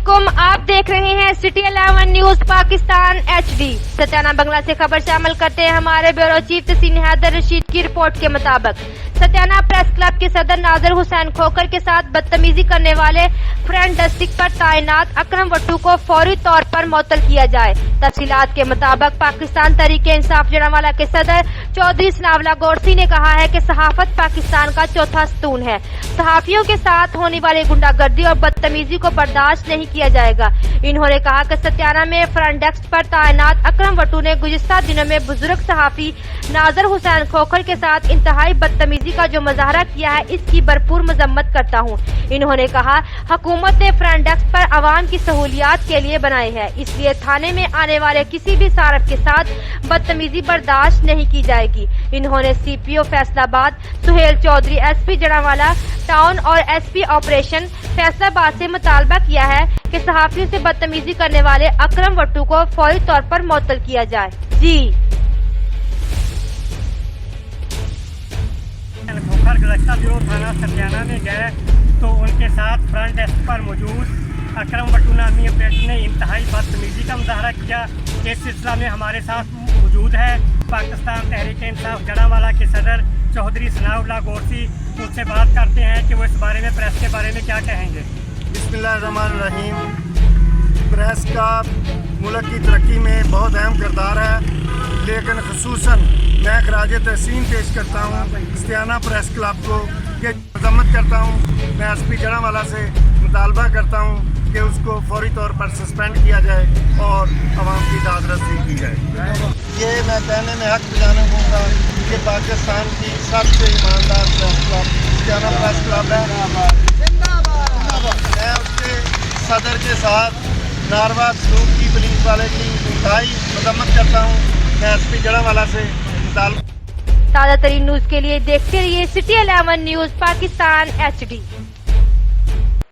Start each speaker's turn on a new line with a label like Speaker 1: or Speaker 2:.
Speaker 1: अस्सलामुअलैकुम, आप देख रहे हैं सिटी 11 न्यूज पाकिस्तान HD। सत्याना बंगला से खबर शामिल करते हैं हमारे ब्यूरो चीफ तहसीन हैदर रशीद की रिपोर्ट के मुताबिक सत्याना प्रेस क्लब के सदर नाजर हुसैन खोकर के साथ बदतमीजी करने वाले फ्रंट डेस्क पर तैनात अकरम वट्टू को फौरी तौर पर मुअत्तल किया जाए। तफसीलात के मुताबिक पाकिस्तान तहरीक इंसाफ जड़ावाला के सदर चौधरी सनावला गोरसी ने कहा है कि सहाफत पाकिस्तान का चौथा स्तून है। सहाफियों के साथ होने वाली गुंडागर्दी और बदतमीजी को बर्दाश्त नहीं किया जाएगा। इन्होंने कहा कि सत्याना में फ्रंट डेस्क पर तैनात अकरम वट्टू ने गुज़िश्ता दिनों में बुजुर्ग सहाफी नाजर हुसैन खोखर के साथ इंतहाई बदतमीजी का जो मुजाहरा किया है, इसकी भरपूर मजम्मत करता हूँ। इन्होंने कहा हुकूमत ने फ्रंट डेस्क पर अवाम की सहूलियात के लिए बनाए है, इसलिए थाने में आने वाले किसी भी सारफ के साथ बदतमीजी बर्दाश्त नहीं की जाएगी। इन्होंने CPO Faisalabad Suhail Chaudhry, SP Jaranwala town और SP ऑपरेशन फैसलाबाद से मुतालबा किया है कि सहाफियों से बदतमीजी करने वाले अकरम वट्टू को फौरी तौर पर मुअत्तल किया जाए। जी
Speaker 2: खोखर गुज़श्ता दिनों थाना सत्याना में गए तो उनके साथ फ्रंट डेस्क पर मौजूद अकरम वट्टू नामी ऑपरेटर ने इंतहाई बदतमीजी का मुजाहरा किया। इस सिलसिला में हमारे साथ मौजूद है पाकिस्तान तहरीक इंसाफ जड़ावाला के सदर चौधरी सनाउल्लाह गोरसी। उनसे बात करते हैं कि वो इस बारे में प्रेस के बारे में क्या कहेंगे।
Speaker 3: बिस्मिल्लाहिर्रहमानिर्रहीम। प्रेस का मुल्क की तरक्की में बहुत अहम किरदार है, लेकिन खुसूसन मैं खराज तहसीन पेश करता हूँ सत्याना प्रेस क्लब को कि मजम्मत करता हूँ। मैं SP जड़ावाला से मुतालबा करता हूँ कि उसको फौरी तौर पर सस्पेंड किया जाए और आवाम की दादरसी की जाए। ये मैं कहने में हक दिलाना दूँगा कि पाकिस्तान की सबसे ईमानदार प्रेस क्लब सत्याना प्रेस क्लब है। मैं उसके सदर के साथ नारवा सलूक की पुलिस वाले की इंतहाई मजम्मत करता हूँ। मैं SP जड़ावाला से
Speaker 1: ताज़ा तरीन न्यूज के लिए देखते रहिए सिटी 11 न्यूज पाकिस्तान HD।